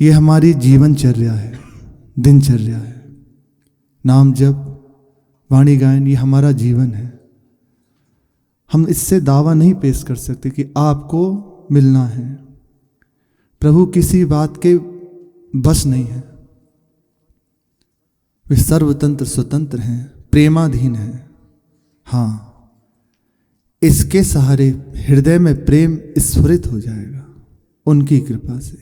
ये हमारी जीवनचर्या है, दिनचर्या है। नाम जप, वाणी गायन, ये हमारा जीवन है। हम इससे दावा नहीं पेश कर सकते कि आपको मिलना है। प्रभु किसी बात के बस नहीं है। वे सर्वतंत्र स्वतंत्र हैं, प्रेमाधीन हैं। हाँ, इसके सहारे हृदय में प्रेम स्फुरित हो जाएगा उनकी कृपा से,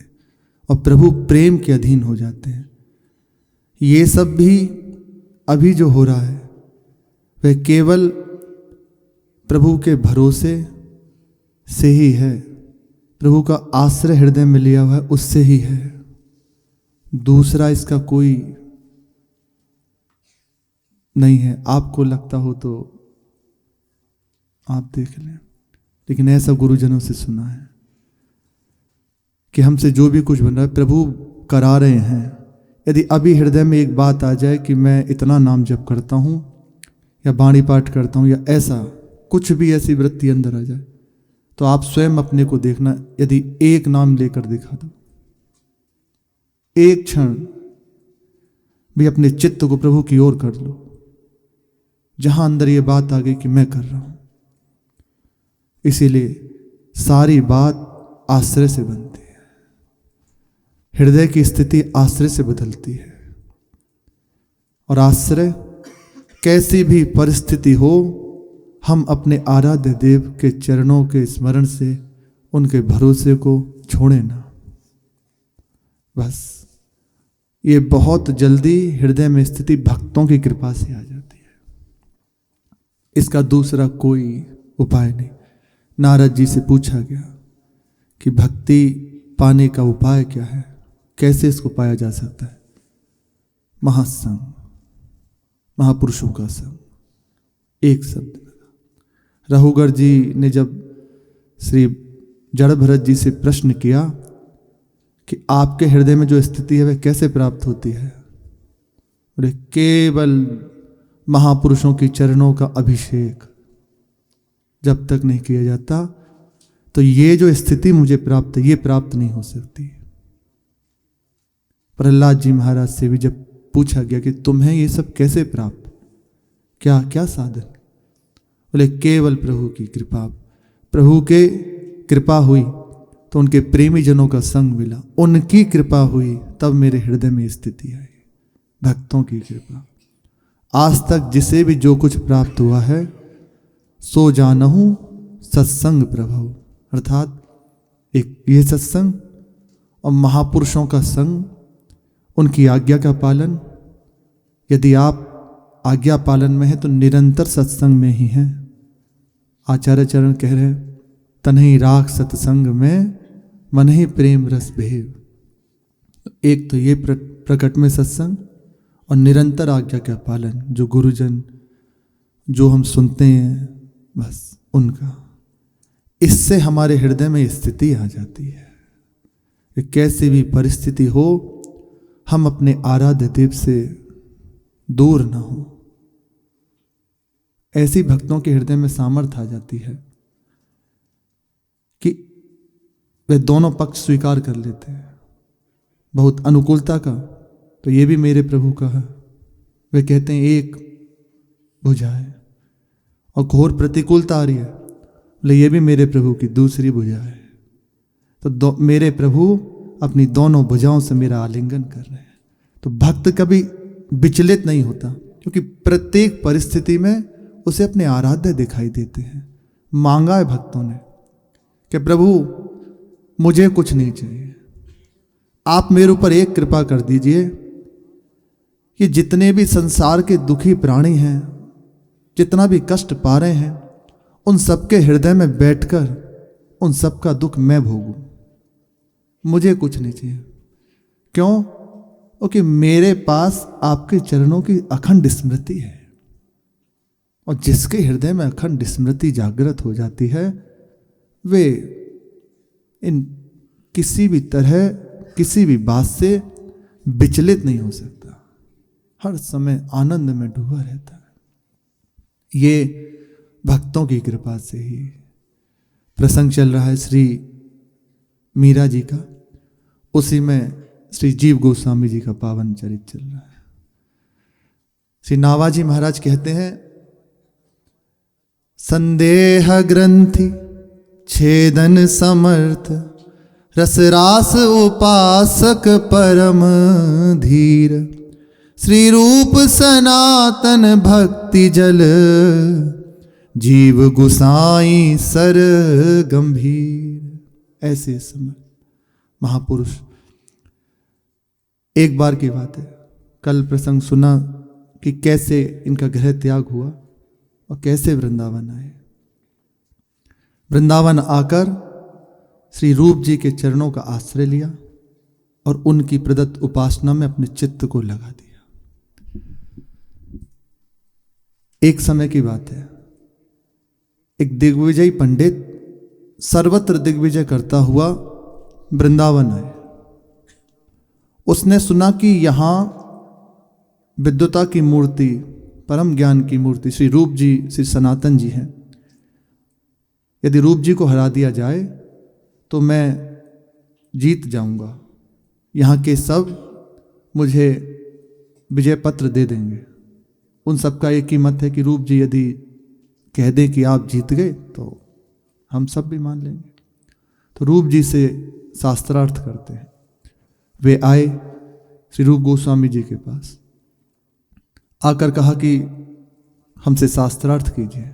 और प्रभु प्रेम के अधीन हो जाते हैं। ये सब भी अभी जो हो रहा है वह केवल प्रभु के भरोसे से ही है। प्रभु का आश्रय हृदय में लिया हुआ है, उससे ही है। दूसरा इसका कोई नहीं है। आपको लगता हो तो आप देख लें, लेकिन ऐसा गुरुजनों से सुना है कि हमसे जो भी कुछ बन रहा है प्रभु करा रहे हैं। यदि अभी हृदय में एक बात आ जाए कि मैं इतना नाम जप करता हूँ या वाणी पाठ करता हूँ, या ऐसा कुछ भी ऐसी वृत्ति अंदर आ जाए, तो आप स्वयं अपने को देखना। यदि एक नाम लेकर दिखा दो, एक क्षण भी अपने चित्त को प्रभु की ओर कर लो, जहां अंदर ये बात आ गई कि मैं कर रहा हूं। इसीलिए सारी बात आश्रय से बनती है। हृदय की स्थिति आश्रय से बदलती है, और आश्रय कैसी भी परिस्थिति हो, हम अपने आराध्य देव के चरणों के स्मरण से उनके भरोसे को छोड़े ना। बस ये बहुत जल्दी हृदय में स्थिति भक्तों की कृपा से आ जाती है। इसका दूसरा कोई उपाय नहीं। नारद जी से पूछा गया कि भक्ति पाने का उपाय क्या है, कैसे इसको पाया जा सकता है? महासंग, महापुरुषों का संग, एक शब्द में। रघुगर जी ने जब श्री जड़ भरत जी से प्रश्न किया कि आपके हृदय में जो स्थिति है वह कैसे प्राप्त होती है, बोले केवल महापुरुषों की चरणों का अभिषेक जब तक नहीं किया जाता तो ये जो स्थिति मुझे प्राप्त है ये प्राप्त नहीं हो सकती। प्रहलाद जी महाराज से भी जब पूछा गया कि तुम्हें ये सब कैसे प्राप्त, क्या क्या साधन, बोले केवल प्रभु की कृपा। प्रभु के कृपा हुई तो उनके प्रेमी जनों का संग मिला, उनकी कृपा हुई तब मेरे हृदय में स्थिति आई। भक्तों की कृपा। आज तक जिसे भी जो कुछ प्राप्त हुआ है सो जानहूं सत्संग प्रभु, अर्थात एक ये सत्संग और महापुरुषों का संग, उनकी आज्ञा का पालन। यदि आप आज्ञा पालन में है तो निरंतर सत्संग में ही है। आचार्य चरण कह रहे हैं, तन्ही राख सत्संग में मन ही प्रेम रस भेव। एक तो ये प्रकट में सत्संग और निरंतर आज्ञा का पालन, जो गुरुजन जो हम सुनते हैं बस उनका, इससे हमारे हृदय में स्थिति आ जाती है। कैसी भी परिस्थिति हो हम अपने आराध्य देव से दूर ना हो। ऐसी भक्तों के हृदय में सामर्थ्य आ जाती है कि वे दोनों पक्ष स्वीकार कर लेते हैं। बहुत अनुकूलता का तो ये भी मेरे प्रभु का है, वे कहते हैं एक भुजा है, और घोर प्रतिकूलता आ रही है, बोले ये भी मेरे प्रभु की दूसरी भुजा है। तो मेरे प्रभु अपनी दोनों भुजाओं से मेरा आलिंगन कर रहे हैं। तो भक्त कभी विचलित नहीं होता, क्योंकि प्रत्येक परिस्थिति में उसे अपने आराध्य दिखाई देते हैं। मांगा है भक्तों ने कि प्रभु मुझे कुछ नहीं चाहिए, आप मेरे ऊपर एक कृपा कर दीजिए कि जितने भी संसार के दुखी प्राणी हैं, जितना भी कष्ट पा रहे हैं, उन सबके हृदय में बैठकर उन सबका दुख मैं भोगूं। मुझे कुछ नहीं चाहिए। क्यों? क्योंकि मेरे पास आपके चरणों की अखंड स्मृति है, और जिसके हृदय में अखंड स्मृति जागृत हो जाती है वे इन किसी भी तरह किसी भी बात से विचलित नहीं हो सकता, हर समय आनंद में डूबा रहता है। ये भक्तों की कृपा से ही। प्रसंग चल रहा है श्री मीरा जी का, उसी में श्री जीव गोस्वामी जी का पावन चरित्र चल रहा है। श्री नावाजी महाराज कहते हैं, संदेह ग्रंथि छेदन समर्थ, रसरास उपासक परम धीर, श्री रूप सनातन भक्ति जल, जीव गुसाई सर गंभीर। ऐसे समय महापुरुष। एक बार की बात है, कल प्रसंग सुना कि कैसे इनका गृह त्याग हुआ और कैसे वृंदावन आए। वृंदावन आकर श्री रूप जी के चरणों का आश्रय लिया और उनकी प्रदत्त उपासना में अपने चित्त को लगा दिया। एक समय की बात है, एक दिग्विजयी पंडित सर्वत्र दिग्विजय करता हुआ वृंदावन आए। उसने सुना कि यहां विद्वता की मूर्ति, परम ज्ञान की मूर्ति श्री रूप जी, श्री सनातन जी हैं। यदि रूप जी को हरा दिया जाए तो मैं जीत जाऊंगा, यहाँ के सब मुझे विजय पत्र दे देंगे। उन सबका एक ही मत है कि रूप जी यदि कह दें कि आप जीत गए तो हम सब भी मान लेंगे। तो रूप जी से शास्त्रार्थ करते हैं। वे आए श्री रूप गोस्वामी जी के पास, आकर कहा कि हमसे शास्त्रार्थ कीजिए,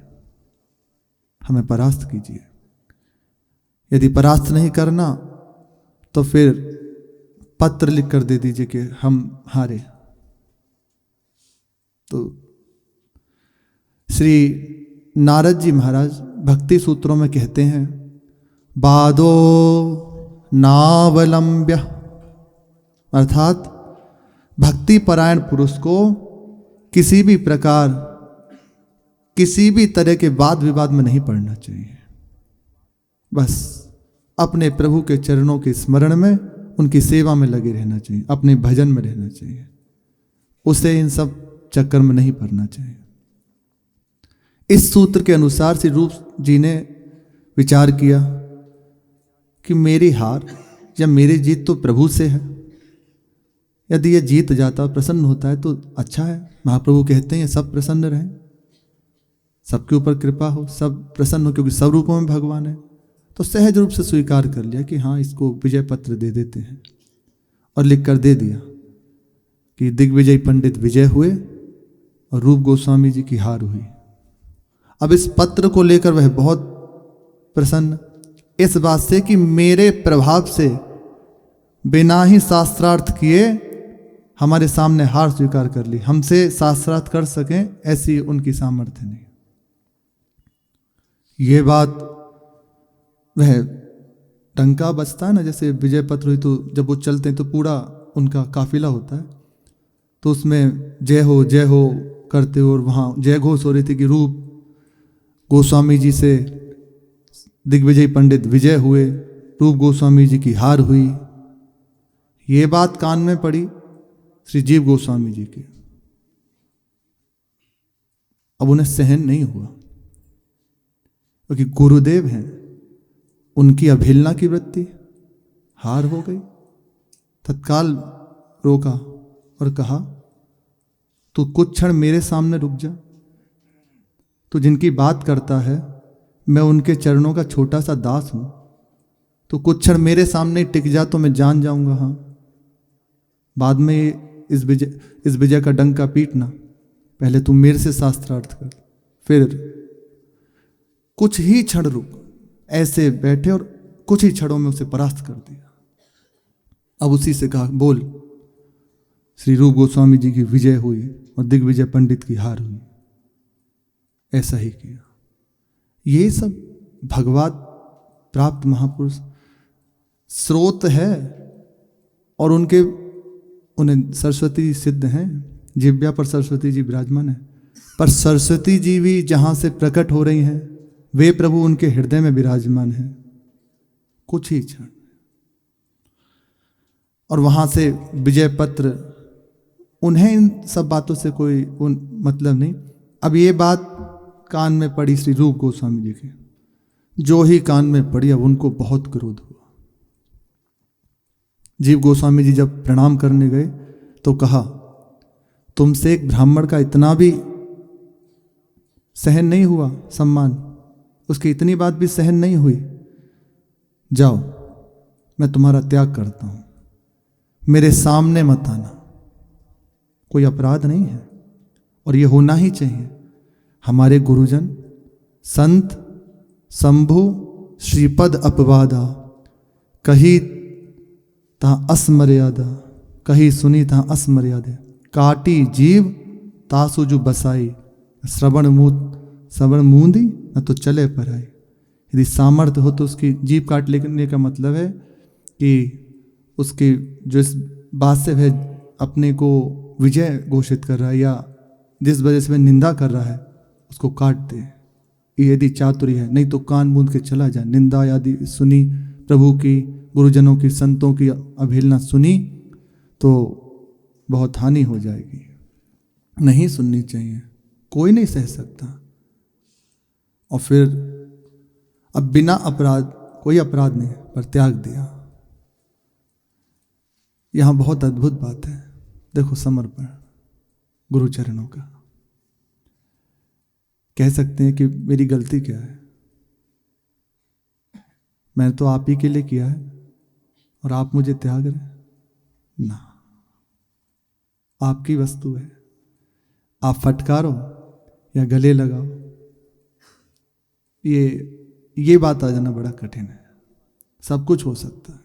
हमें परास्त कीजिए। यदि परास्त नहीं करना तो फिर पत्र लिख कर दे दीजिए कि हम हारे। तो श्री नारद जी महाराज भक्ति सूत्रों में कहते हैं, बादो नावलंब्य, अर्थात भक्ति परायण पुरुष को किसी भी प्रकार, किसी भी तरह के वाद विवाद में नहीं पड़ना चाहिए। बस अपने प्रभु के चरणों के स्मरण में, उनकी सेवा में लगे रहना चाहिए, अपने भजन में रहना चाहिए। उसे इन सब चक्कर में नहीं पड़ना चाहिए। इस सूत्र के अनुसार श्री रूप जी ने विचार किया कि मेरी हार या मेरी जीत तो प्रभु से है। यदि ये जीत जाता, प्रसन्न होता है तो अच्छा है। महाप्रभु कहते हैं ये सब प्रसन्न रहें, सबके ऊपर कृपा हो, सब प्रसन्न हो, क्योंकि सब रूपों में भगवान है। तो सहज रूप से स्वीकार कर लिया कि हाँ, इसको विजय पत्र दे देते हैं, और लिख कर दे दिया कि दिग्विजय पंडित विजय हुए और रूप गोस्वामी जी की हार हुई। अब इस पत्र को लेकर वह बहुत प्रसन्न, इस बात से कि मेरे प्रभाव से बिना ही शास्त्रार्थ किए हमारे सामने हार स्वीकार कर ली। हमसे शास्त्रार्थ कर सकें ऐसी उनकी सामर्थ्य नहीं। ये बात वह टंका बजता है ना, जैसे विजय पत्र हुई तो जब वो चलते हैं तो पूरा उनका काफिला होता है, तो उसमें जय हो करते हुए, और वहाँ जय घोष हो रही थी कि रूप गोस्वामी जी से दिग्विजय पंडित विजय हुए, रूप गोस्वामी जी की हार हुई। ये बात कान में पड़ी श्री जीव गोस्वामी जी के। अब उन्हें सहन नहीं हुआ, क्योंकि गुरुदेव हैं, उनकी अवहेलना की वृत्ति, हार हो गई। तत्काल रोका और कहा, तू कुछ क्षण मेरे सामने रुक जा। तू जिनकी बात करता है, मैं उनके चरणों का छोटा सा दास हूं। तो कुछ क्षण मेरे सामने टिक जा तो मैं जान जाऊंगा। हाँ, बाद में इस विजय का डंका पीटना, पहले तू मेरे से शास्त्रार्थ कर, फिर कुछ ही क्षण रुक। ऐसे बैठे और कुछ ही क्षणों में उसे परास्त कर दिया। अब उसी से कहा, बोल। श्री रूप गोस्वामी जी की विजय हुई और दिग्विजय पंडित की हार हुई। ऐसा ही किया। ये सब भगवत प्राप्त महापुरुष स्रोत है, और उन्हें सरस्वती सिद्ध हैं, जिव्या पर सरस्वती जी विराजमान है। पर सरस्वती जी भी जहां से प्रकट हो रही हैं, वे प्रभु उनके हृदय में विराजमान हैं कुछ ही क्षण, और वहां से विजय पत्र। उन्हें इन सब बातों से कोई मतलब नहीं। अब ये बात कान में पड़ी श्री रूप गोस्वामी जी के, जो ही कान में पड़ी, अब उनको बहुत क्रोध हुआ। जीव गोस्वामी जी जब प्रणाम करने गए तो कहा, तुमसे एक ब्राह्मण का इतना भी सहन नहीं हुआ सम्मान, उसकी इतनी बात भी सहन नहीं हुई, जाओ मैं तुम्हारा त्याग करता हूं, मेरे सामने मत आना। कोई अपराध नहीं है और ये होना ही चाहिए। हमारे गुरुजन संत शंभु श्रीपद अपवादा, कही तहां असमर्यादा, कही सुनी तहां असमर्यादा, काटी जीव तासुजु बसाई, श्रवण मूंदी न तो चले पर आई। यदि सामर्थ्य हो तो उसकी जीभ काट लेने का मतलब है कि उसकी जो इस बात से वह अपने को विजय घोषित कर रहा है या जिस वजह से वह निंदा कर रहा है उसको काट दे, ये यदि चातुर्य है। नहीं तो कान मूंद के चला जाए। निंदा यदि सुनी, प्रभु की, गुरुजनों की, संतों की अवहेलना सुनी तो बहुत हानि हो जाएगी, नहीं सुननी चाहिए, कोई नहीं सह सकता। और फिर अब बिना अपराध, कोई अपराध नहीं पर त्याग दिया। यहां बहुत अद्भुत बात है। देखो समर्पण गुरु चरणों का। कह सकते हैं कि मेरी गलती क्या है, मैंने तो आप ही के लिए किया है और आप मुझे त्याग रहे ना। आपकी वस्तु है, आप फटकारो या गले लगाओ, ये बात आ जाना बड़ा कठिन है। सब कुछ हो सकता है,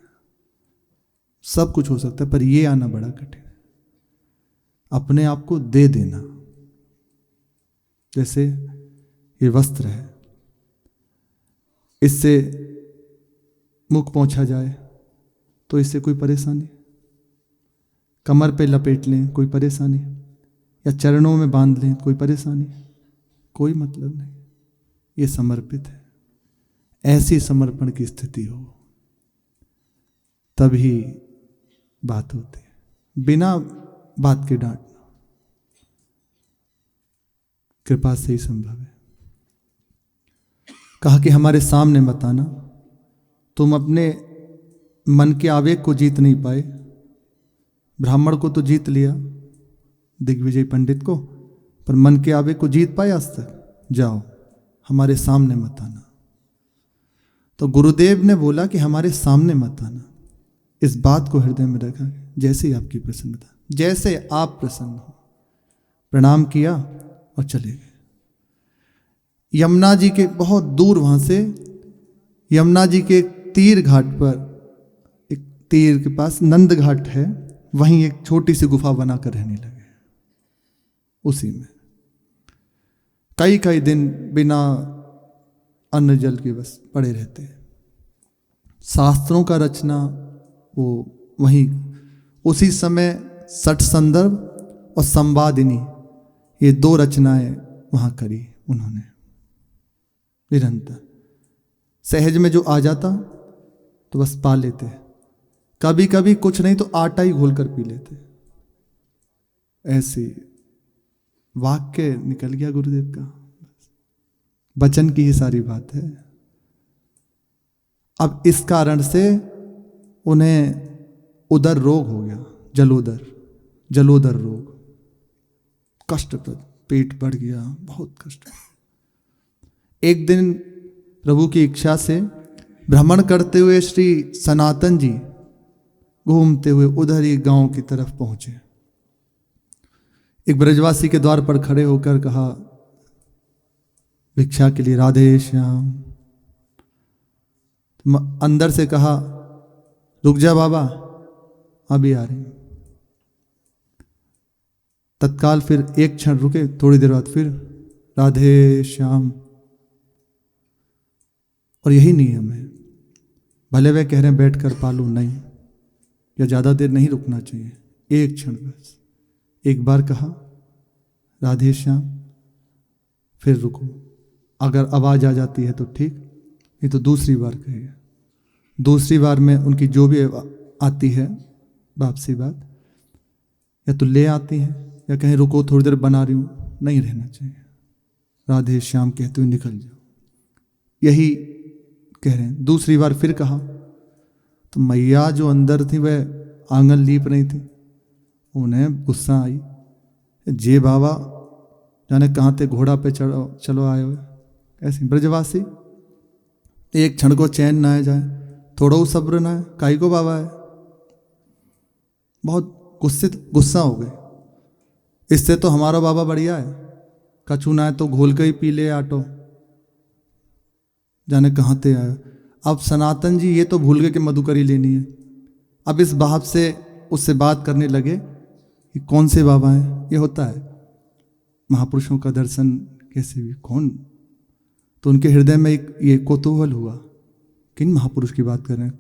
सब कुछ हो सकता है, पर ये आना बड़ा कठिन है। अपने आप को दे देना। जैसे ये वस्त्र है, इससे मुख पोंछा जाए तो इससे कोई परेशानी, कमर पे लपेट लें कोई परेशानी, या चरणों में बांध लें कोई परेशानी, कोई मतलब नहीं। ये समर्पित है। ऐसी समर्पण की स्थिति हो तभी बात होती है, बिना बात के डांटना कृपा से ही संभव है। कहा कि हमारे सामने मत आना। तुम अपने मन के आवेग को जीत नहीं पाए। ब्राह्मण को तो जीत लिया, दिग्विजय पंडित को, पर मन के आवेग को जीत पाए आज तक? जाओ हमारे सामने मत आना। तो गुरुदेव ने बोला कि हमारे सामने मत आना। इस बात को हृदय में रखा, जैसे ही आपकी प्रसन्नता, जैसे आप प्रसन्न हो। प्रणाम किया और चले गए। यमुना जी के बहुत दूर, वहां से यमुना जी के तीर घाट पर, एक तीर के पास नंद घाट है, वहीं एक छोटी सी गुफा बनाकर रहने लगे। उसी में कई कई दिन बिना अन्न जल के बस पड़े रहते हैं। शास्त्रों का रचना वो वहीं उसी समय सठ संदर्भ और संवादिनी, ये दो रचनाएं वहां करी उन्होंने। निरंतर सहज में जो आ जाता तो बस पा लेते, कभी कभी कुछ नहीं तो आटा ही घोल कर पी लेते। ऐसी वाक्य निकल गया गुरुदेव का, वचन की ही सारी बात है। अब इस कारण से उन्हें उदर रोग हो गया, जलोदर रोग, कष्टप्रद, पेट बढ़ गया, बहुत कष्ट। एक दिन प्रभु की इच्छा से भ्रमण करते हुए श्री सनातन जी घूमते हुए उधर ही गांव की तरफ पहुंचे। एक ब्रजवासी के द्वार पर खड़े होकर कहा, भिक्षा के लिए राधे श्याम। अंदर से कहा, रुक जा बाबा, अभी आ रही। तत्काल फिर एक क्षण रुके, थोड़ी देर बाद फिर राधे श्याम। और यही नियम है, भले वे कह रहे हैं बैठ कर पालो, नहीं, या ज्यादा देर नहीं रुकना चाहिए, एक क्षण बस। एक बार कहा राधे श्याम, फिर रुको, अगर आवाज आ जाती है तो ठीक, नहीं तो दूसरी बार कहिए। दूसरी बार में उनकी जो भी आती है वापसी बात, या तो ले आती है या कहें रुको थोड़ी देर बना रही हूं, नहीं रहना चाहिए। राधे श्याम कहते हुए निकल जाओ, यही कह रहे हैं। दूसरी बार फिर कहा तो मैया जो अंदर थी वह आंगन लीप रही थी। उन्हें गुस्सा आई, जे बाबा जाने कहाँ ते घोड़ा पे चलो आए हुए, ऐसे ब्रजवासी एक क्षण को चैन ना आ जाए, थोड़ा सब्र ना है, काई को बाबा है। बहुत गुस्सा हो गए, इससे तो हमारा बाबा बढ़िया है, कछु ना है तो घोल के ही पी ले आटो, जाने कहाँ ते आया। अब सनातन जी ये तो भूल गए कि मधुकरी लेनी है। अब इस भाव से उससे बात करने लगे कि कौन से बाबा हैं। ये होता है महापुरुषों का दर्शन कैसे भी कौन, तो उनके हृदय में एक ये कौतूहल हुआ, किन महापुरुष की बात कर रहे हैं,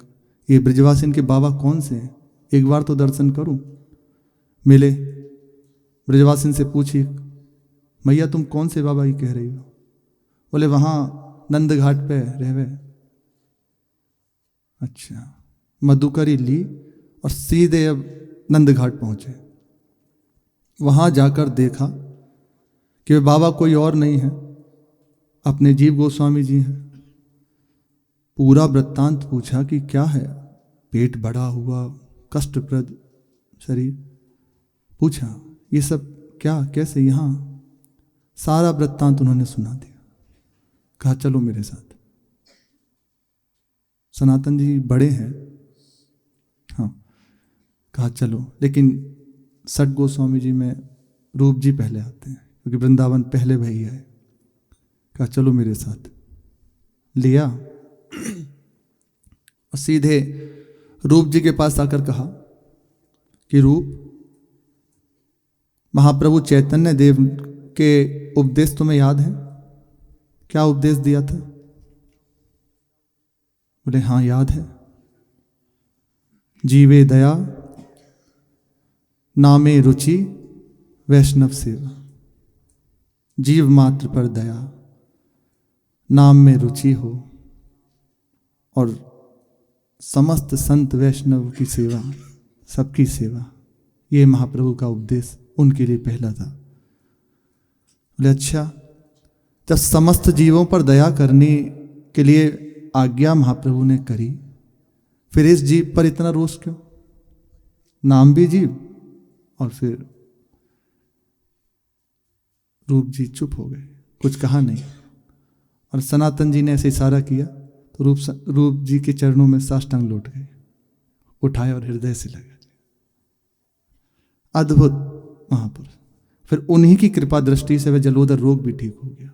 ये ब्रजवासी इनके बाबा कौन से हैं, एक बार तो दर्शन करूं। मिले, ब्रजवासिन से पूछी, मैया तुम कौन से बाबा ही कह रही हो? बोले वहां नंद घाट पे रहवे। अच्छा, मधुकरी ली और सीधे अब नंद घाट पहुंचे। वहां जाकर देखा कि वे बाबा कोई और नहीं है, अपने जीव गोस्वामी जी हैं। पूरा वृत्तांत पूछा कि क्या है, पेट बड़ा हुआ, कष्टप्रद शरीर, पूछा ये सब क्या, कैसे, यहाँ सारा वृत्तांत उन्होंने सुना दिया। कहा चलो मेरे साथ। सनातन जी बड़े हैं, हाँ, कहा चलो, लेकिन सठ गोस्वामी जी में रूप जी पहले आते हैं क्योंकि वृंदावन पहले भैया है। कहा चलो मेरे साथ, लिया और सीधे रूप जी के पास आकर कहा कि रूप, महाप्रभु चैतन्य देव के उपदेश तुम्हें याद है? क्या उपदेश दिया था? बोले हाँ याद है, जीवे दया, नामे रुचि, वैष्णव सेवा। जीव मात्र पर दया, नाम में रुचि हो और समस्त संत वैष्णव की सेवा, सबकी सेवा। ये महाप्रभु का उपदेश उनके लिए पहला था। बोले अच्छा, जब समस्त जीवों पर दया करने के लिए आज्ञा महाप्रभु ने करी, फिर इस जीव पर इतना रोष क्यों? नाम भी जीव, और फिर रूप जी चुप हो गए, कुछ कहा नहीं। और सनातन जी ने ऐसे इशारा किया तो रूप जी के चरणों में साष्टांग लौट गए, उठाए और हृदय से लगा। अद्भुत महापुरुष। फिर उन्हीं की कृपा दृष्टि से वह जलोदर रोग भी ठीक हो गया,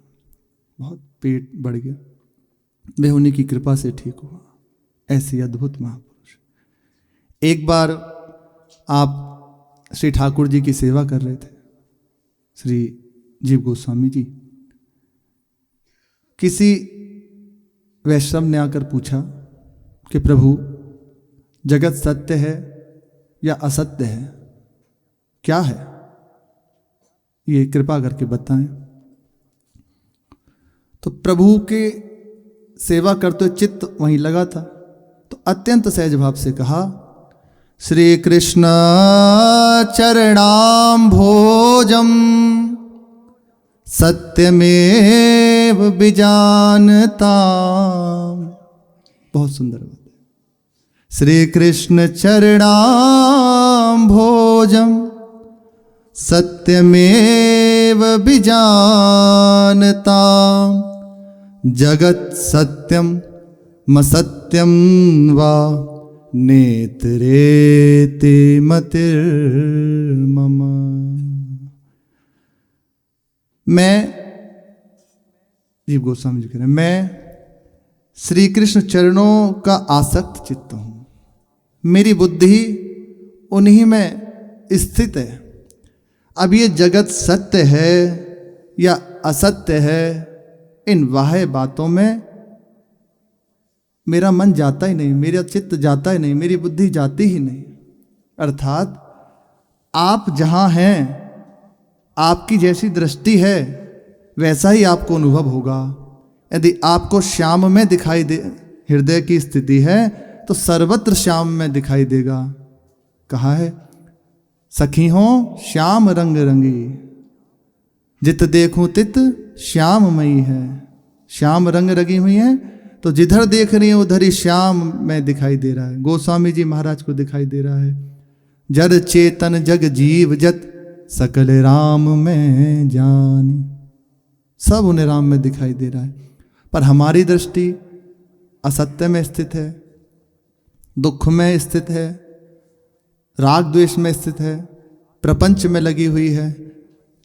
बहुत पेट बढ़ गया, वह उन्हीं की कृपा से ठीक हुआ। ऐसे अद्भुत महापुरुष। एक बार आप श्री ठाकुर जी की सेवा कर रहे थे, श्री जीव गोस्वामी जी, किसी वैष्णव ने आकर पूछा कि प्रभु जगत सत्य है या असत्य है, क्या है, ये कृपा करके बताएं। तो प्रभु के सेवा करते चित्त वहीं लगा था, तो अत्यंत सहज भाव से कहा, श्री कृष्ण चरणाम भोजम सत्यमेव विजानता। बहुत सुंदर बात है। श्री कृष्ण चरणाम भोजम सत्यमेव विजानता। जगत सत्यम मसत्यम वा नेत्रेति मतिर्मम। मैं, जीव गोस्वामी जी कह रहे हैं, मैं श्री कृष्ण चरणों का आसक्त चित्त हूं, मेरी बुद्धि उन्हीं में स्थित है। अब ये जगत सत्य है या असत्य है, इन बाह्य बातों में मेरा मन जाता ही नहीं, मेरा चित्त जाता ही नहीं, मेरी बुद्धि जाती ही नहीं। अर्थात आप जहां हैं, आपकी जैसी दृष्टि है वैसा ही आपको अनुभव होगा। यदि आपको श्याम में दिखाई दे, हृदय की स्थिति है तो सर्वत्र श्याम में दिखाई देगा। कहा है, सखी हो श्याम रंग रंगी, जित देखूं तित श्याममयी है। श्याम रंग रंगी हुई है तो जिधर देख रही है उधर ही श्याम में दिखाई दे रहा है। गोस्वामी जी महाराज को दिखाई दे रहा है, जड़ चेतन जग जीव जत सकल राम में जानी। सब उन्हें राम में दिखाई दे रहा है, पर हमारी दृष्टि असत्य में स्थित है, दुख में स्थित है, राग द्वेष में स्थित है, प्रपंच में लगी हुई है,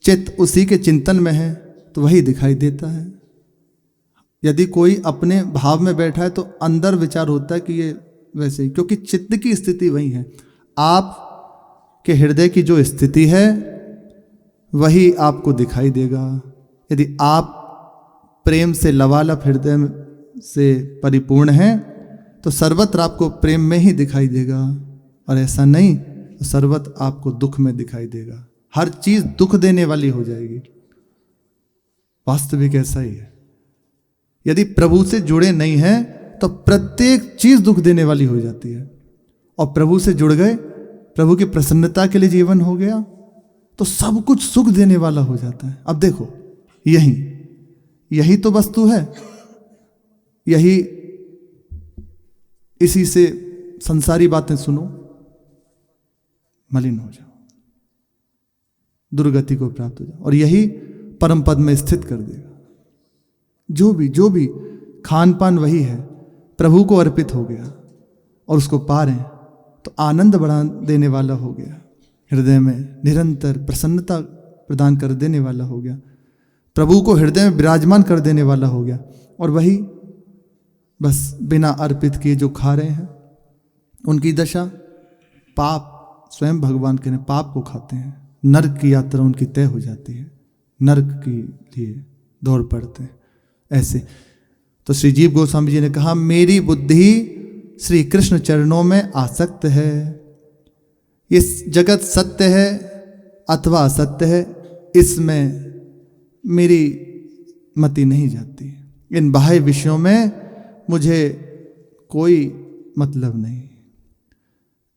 चित्त उसी के चिंतन में है, तो वही दिखाई देता है। यदि कोई अपने भाव में बैठा है तो अंदर विचार होता है कि ये वैसे ही, क्योंकि चित्त की स्थिति वही है। आप के हृदय की जो स्थिति है वही आपको दिखाई देगा। यदि आप प्रेम से लबालब हृदय से परिपूर्ण हैं तो सर्वत्र आपको प्रेम में ही दिखाई देगा, और ऐसा नहीं तो सर्वत्र आपको दुख में दिखाई देगा। हर चीज दुख देने वाली हो जाएगी। वास्तविक ऐसा ही है। यदि प्रभु से जुड़े नहीं हैं तो प्रत्येक चीज दुख देने वाली हो जाती है, और प्रभु से जुड़ गए, प्रभु की प्रसन्नता के लिए जीवन हो गया, तो सब कुछ सुख देने वाला हो जाता है। अब देखो, यही तो वस्तु है, यही, इसी से संसारी बातें सुनो, मलिन हो जाओ, दुर्गति को प्राप्त हो जाओ, और यही परम पद में स्थित कर देगा। जो भी खान पान वही है, प्रभु को अर्पित हो गया और उसको पा रहे हैं तो आनंद बढ़ा देने वाला हो गया, हृदय में निरंतर प्रसन्नता प्रदान कर देने वाला हो गया, प्रभु को हृदय में विराजमान कर देने वाला हो गया। और वही बस बिना अर्पित किए जो खा रहे हैं, उनकी दशा पाप, स्वयं भगवान के पाप को खाते हैं, नरक की यात्रा उनकी तय हो जाती है, नरक के लिए दौड़ पड़ते हैं। ऐसे तो श्री जीव गोस्वामी जी ने कहा, मेरी बुद्धि श्री कृष्ण चरणों में आसक्त है। इस जगत सत्य है अथवा असत्य है, इसमें मेरी मति नहीं जाती। इन बाह्य विषयों में मुझे कोई मतलब नहीं।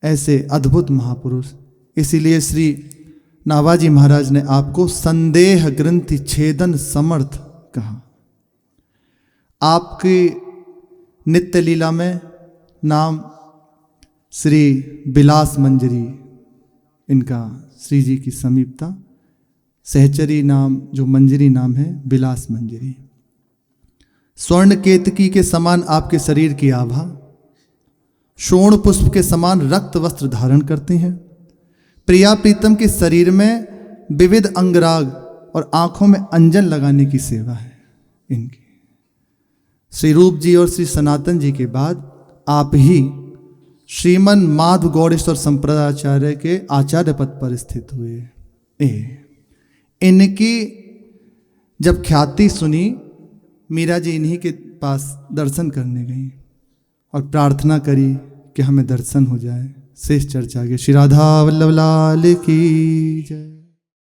ऐसे अद्भुत महापुरुष, इसीलिए श्री नाभाजी महाराज ने आपको संदेह ग्रंथि छेदन समर्थ कहा। आपकी नित्य लीला में नाम श्री बिलास मंजरी, इनका श्री जी की समीपता, सहचरी नाम जो मंजरी नाम है बिलास मंजरी। स्वर्ण केतकी के समान आपके शरीर की आभा, शोण पुष्प के समान रक्त वस्त्र धारण करते हैं। प्रिया प्रीतम के शरीर में विविध अंगराग और आंखों में अंजन लगाने की सेवा है इनकी। श्री रूप जी और श्री सनातन जी के बाद आप ही श्रीमन माधव गौड़ेश्वर संप्रदायाचार्य के आचार्य पद पर स्थित हुए। इनकी जब ख्याति सुनी, मीरा जी इन्हीं के पास दर्शन करने गई और प्रार्थना करी कि हमें दर्शन हो जाए। शेष चर्चा आगे। श्री राधा वल्लभ लाल की जय।